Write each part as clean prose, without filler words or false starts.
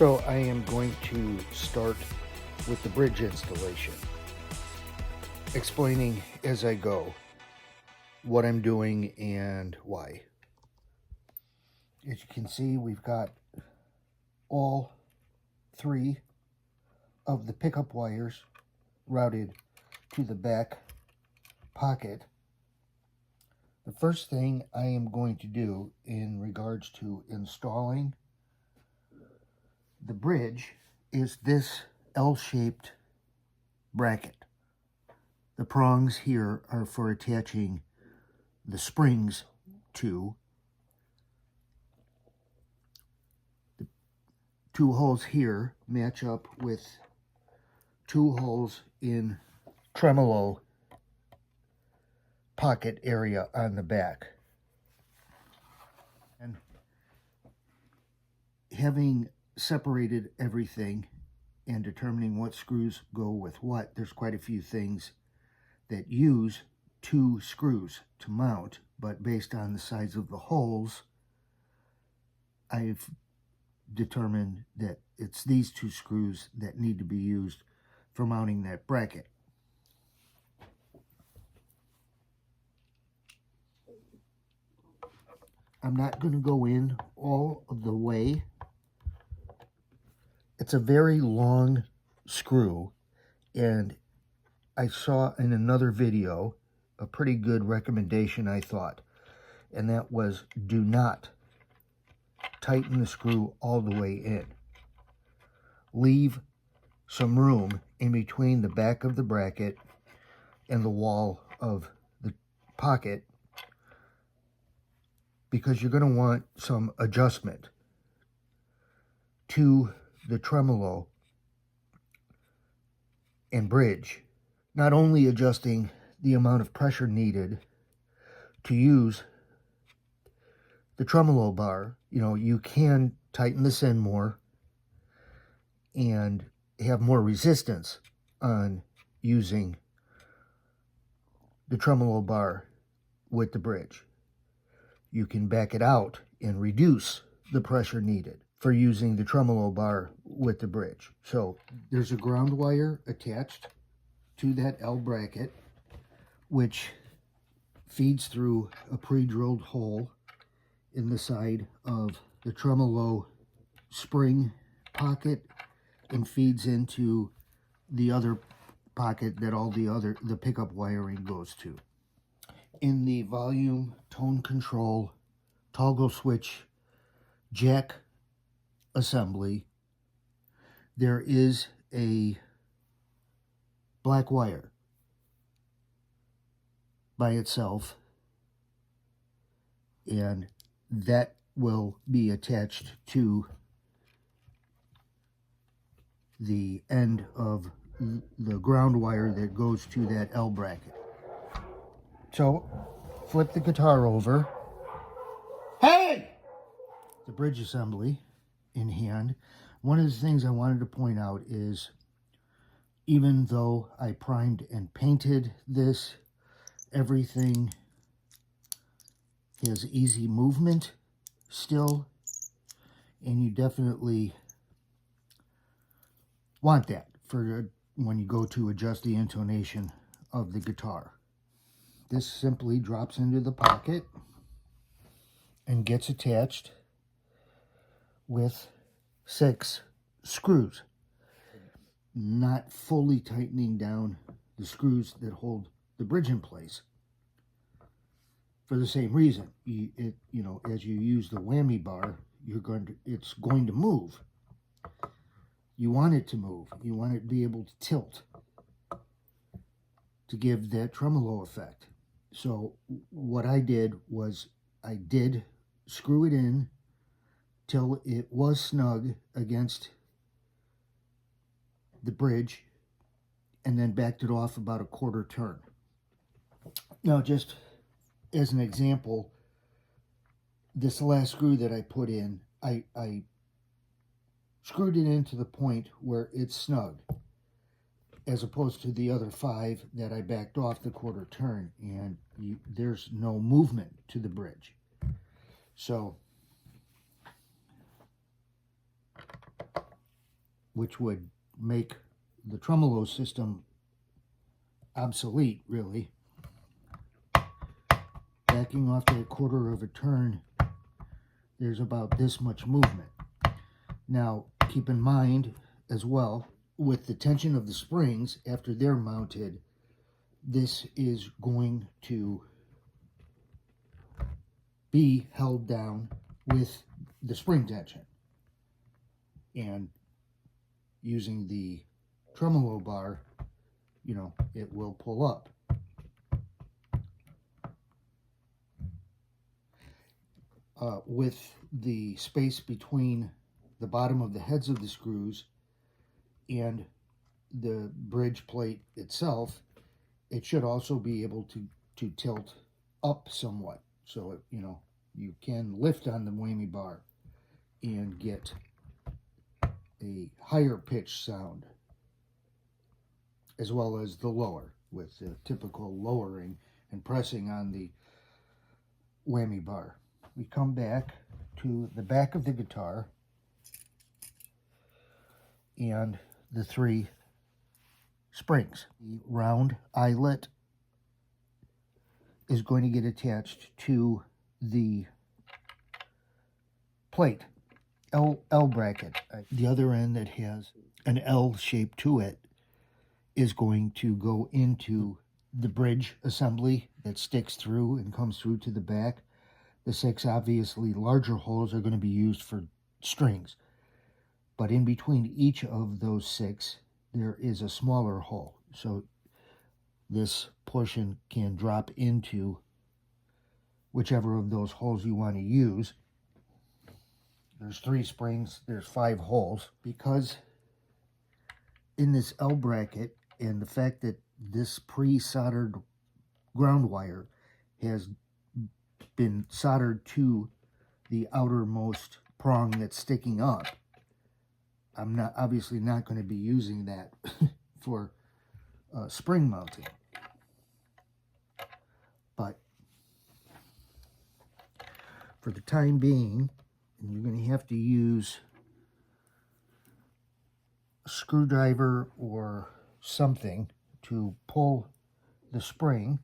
So I am going to start with the bridge installation, explaining as I go what I'm doing and why. As you can see, we've got all three of the pickup wires routed to the back pocket. The first thing I am going to do in regards to installing the bridge is this L-shaped bracket. The prongs here are for attaching the springs to. The two holes here match up with two holes in tremolo pocket area on the back. And having separated everything and determining what screws go with what, there's quite a few things that use two screws to mount, but based on the size of the holes, I've determined that it's these two screws that need to be used for mounting that bracket. I'm not going to go in all of the way. It's a very long screw, and I saw in another video a pretty good recommendation, I thought, and that was do not tighten the screw all the way in. Leave some room in between the back of the bracket and the wall of the pocket, because you're going to want some adjustment to the tremolo and bridge. Not only adjusting the amount of pressure needed to use the tremolo bar, you can tighten this in more and have more resistance on using the tremolo bar with the bridge. You can back it out and reduce the pressure needed for using the tremolo bar with the bridge. So there's a ground wire attached to that L bracket, which feeds through a pre-drilled hole in the side of the tremolo spring pocket and feeds into the other pocket that all the pickup wiring goes to. In the volume, tone control, toggle switch, jack assembly, there is a black wire by itself, and that will be attached to the end of the ground wire that goes to that L bracket. So flip the guitar over. Hey! The bridge assembly in hand. One of the things I wanted to point out is, even though I primed and painted this, everything has easy movement still, and you definitely want that for when you go to adjust the intonation of the guitar. This simply drops into the pocket and gets attached with 6 screws, not fully tightening down the screws that hold the bridge in place. For the same reason, as you use the whammy bar, it's going to move. You want it to move. You want it to be able to tilt to give that tremolo effect. So what I did was I did screw it in till it was snug against the bridge, and then backed it off about a quarter turn. Now, just as an example, this last screw that I put in, I screwed it in to the point where it's snug, as opposed to the other 5 that I backed off the quarter turn, and there's no movement to the bridge. So which would make the tremolo system obsolete, really. Backing off to a quarter of a turn, there's about this much movement. Now, keep in mind as well, with the tension of the springs after they're mounted, this is going to be held down with the spring tension. And using the tremolo bar, you know, it will pull up. With the space between the bottom of the heads of the screws and the bridge plate itself, it should also be able to tilt up somewhat. So, you know, you can lift on the whammy bar and get a higher pitch sound, as well as the lower, with the typical lowering and pressing on the whammy bar. We come back to the back of the guitar and the 3 springs. The round eyelet is going to get attached to the plate, L bracket. The other end that has an L shape to it is going to go into the bridge assembly that sticks through and comes through to the back. The 6 obviously larger holes are going to be used for strings, but in between each of those 6 there is a smaller hole, so this portion can drop into whichever of those holes you want to use. There's 3 springs, there's 5 holes. Because in this L bracket, and the fact that this pre-soldered ground wire has been soldered to the outermost prong that's sticking up, I'm obviously not going to be using that for spring mounting. But for the time being, you're going to have to use a screwdriver or something to pull the spring.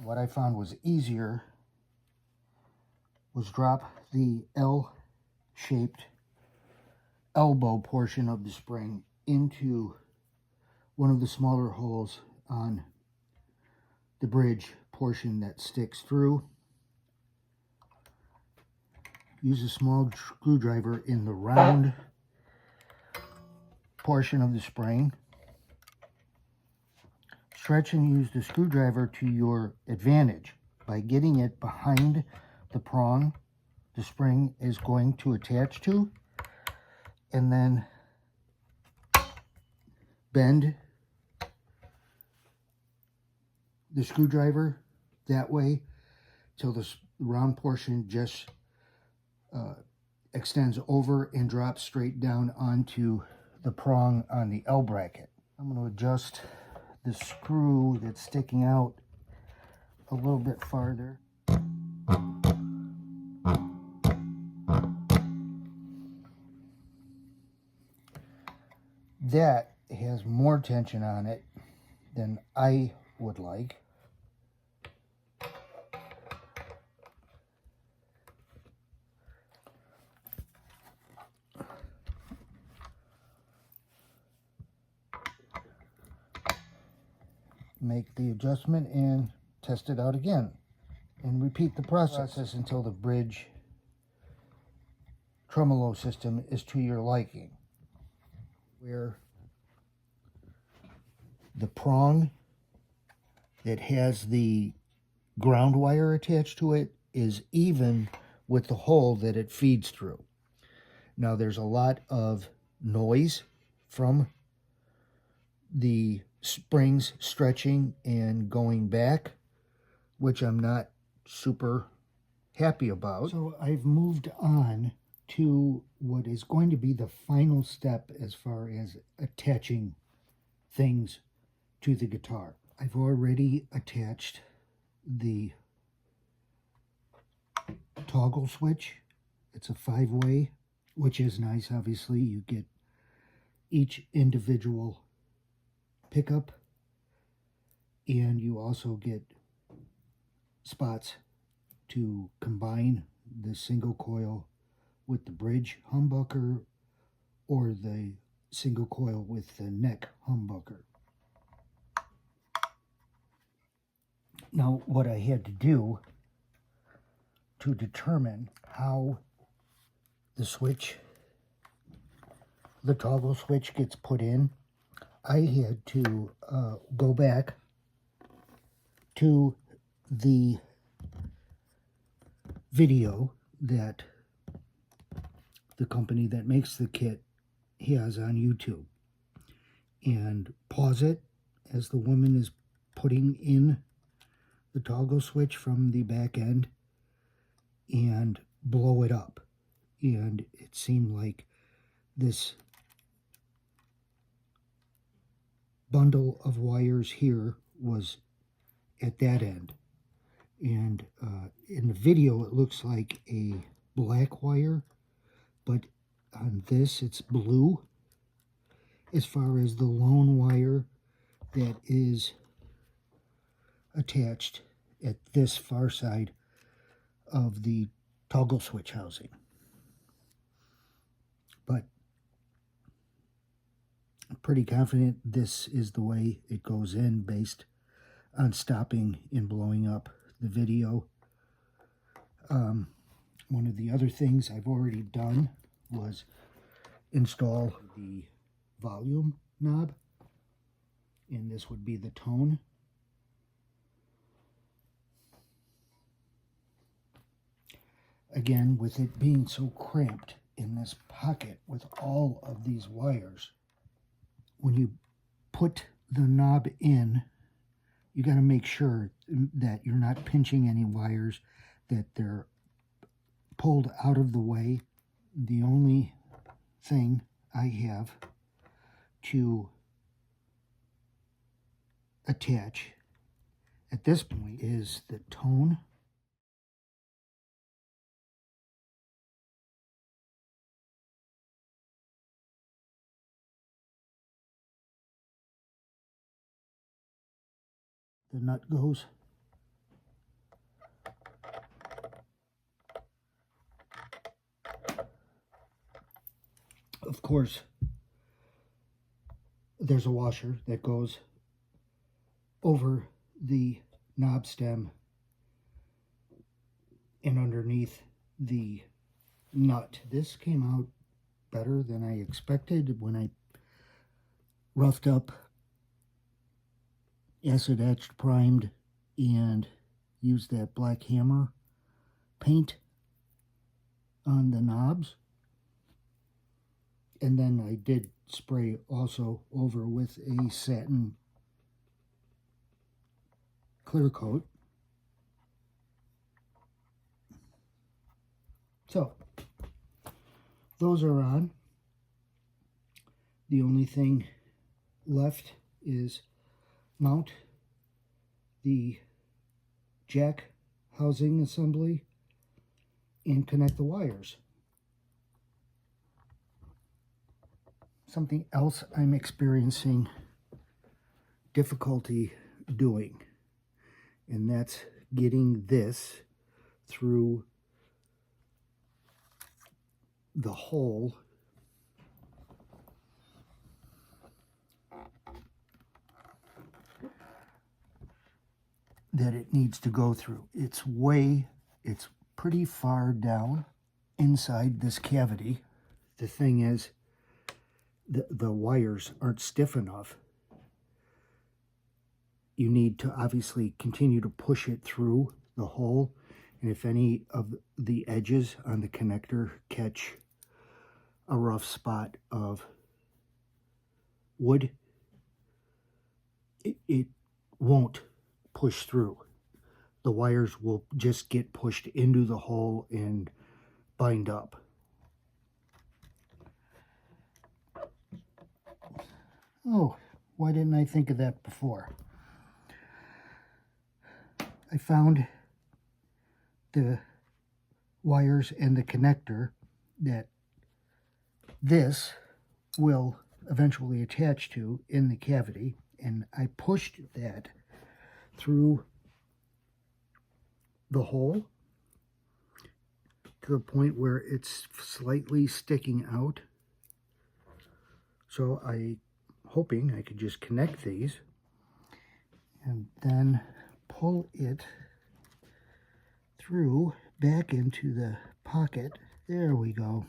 What I found was easier was drop the L-shaped elbow portion of the spring into one of the smaller holes on the bridge portion that sticks through. Use a small screwdriver in the round portion of the spring. Stretch and use the screwdriver to your advantage. By getting it behind the prong the spring is going to attach to, and then bend the screwdriver that way till the round portion just extends over and drops straight down onto the prong on the L bracket. I'm going to adjust the screw that's sticking out a little bit farther. That has more tension on it than I would like. Make the adjustment and test it out again, and repeat the process until the bridge tremolo system is to your liking, where the prong that has the ground wire attached to it is even with the hole that it feeds through. Now there's a lot of noise from the springs stretching and going back, which I'm not super happy about. So I've moved on to what is going to be the final step as far as attaching things to the guitar. I've already attached the toggle switch. It's a 5-way, which is nice. Obviously, you get each individual pickup, and you also get spots to combine the single coil with the bridge humbucker or the single coil with the neck humbucker. Now, what I had to do to determine how the toggle switch gets put in, I had to go back to the video that the company that makes the kit has on YouTube and pause it as the woman is putting in the toggle switch from the back end and blow it up. And it seemed like this bundle of wires here was at that end. And in the video it looks like a black wire, but on this it's blue as far as the lone wire that is attached at this far side of the toggle switch housing. But I'm pretty confident this is the way it goes in based on stopping and blowing up the video. One of the other things I've already done was install the volume knob, and this would be the tone. Again, with it being so cramped in this pocket with all of these wires, when you put the knob in, you got to make sure that you're not pinching any wires, that they're pulled out of the way. The only thing I have to attach at this point is the tone. The nut goes. Of course, there's a washer that goes over the knob stem and underneath the nut. This came out better than I expected when I roughed up, acid etched, primed, and used that black hammer paint on the knobs. And then I did spray also over with a satin clear coat. So those are on. The only thing left is mount the jack housing assembly and connect the wires. Something else I'm experiencing difficulty doing, and that's getting this through the hole that it needs to go through. It's pretty far down inside this cavity. The thing is, the wires aren't stiff enough. You need to obviously continue to push it through the hole, and if any of the edges on the connector catch a rough spot of wood, it won't push through. The wires will just get pushed into the hole and bind up. Oh, Why didn't I think of that before? I found the wires and the connector that this will eventually attach to in the cavity, and I pushed that through the hole to the point where it's slightly sticking out. So I'm hoping I could just connect these and then pull it through back into the pocket. There we go.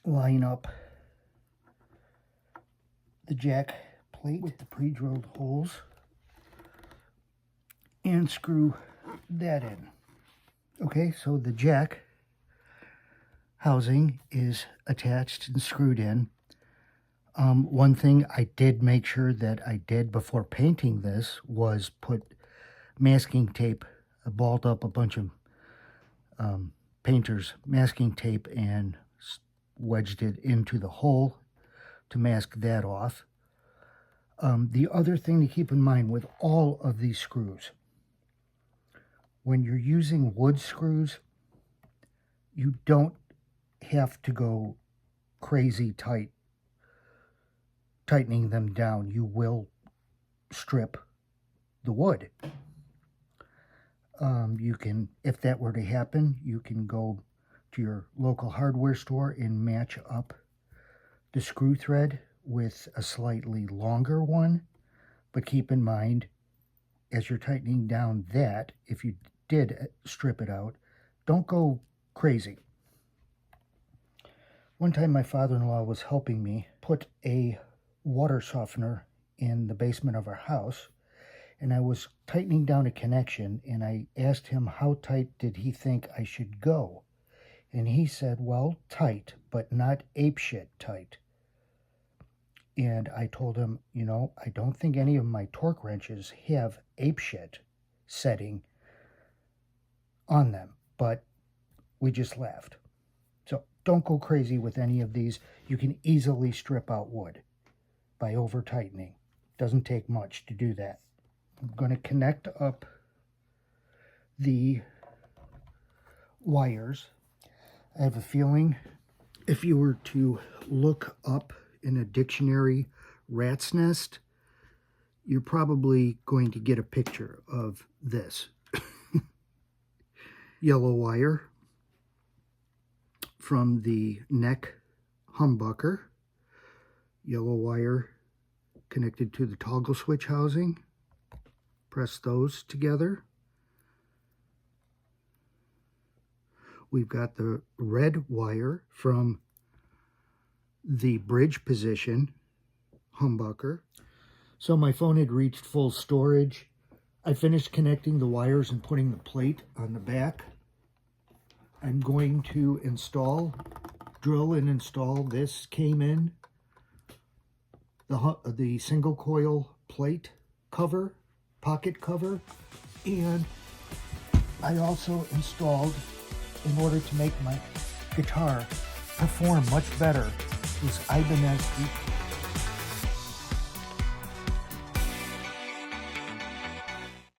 Line up the jack plate with the pre-drilled holes and screw that in. Okay, so the jack housing is attached and screwed in. One thing I did make sure that I did before painting this was put masking tape, balled up a bunch of painter's masking tape and wedged it into the hole to mask that off. The other thing to keep in mind with all of these screws, when you're using wood screws, you don't have to go crazy tightening them down. You will strip the wood. You can, if that were to happen, you can go to your local hardware store and match up the screw thread with a slightly longer one. But keep in mind, as you're tightening down that, if you did strip it out, don't go crazy. One time my father-in-law was helping me put a water softener in the basement of our house, and I was tightening down a connection, and I asked him how tight did he think I should go. And he said, well, tight, but not apeshit tight. And I told him, you know, I don't think any of my torque wrenches have apeshit setting on them, but we just laughed. So don't go crazy with any of these. You can easily strip out wood by over tightening. Doesn't take much to do that. I'm going to connect up the wires. I have a feeling if you were to look up in a dictionary rat's nest, you're probably going to get a picture of this. Yellow wire from the neck humbucker. Yellow wire connected to the toggle switch housing. Press those together. We've got the red wire from the bridge position humbucker. So my phone had reached full storage. I finished connecting the wires and putting the plate on the back. I'm going to drill and install this came in the single coil plate cover, pocket cover, and I also installed, in order to make my guitar perform much better, this Chibanez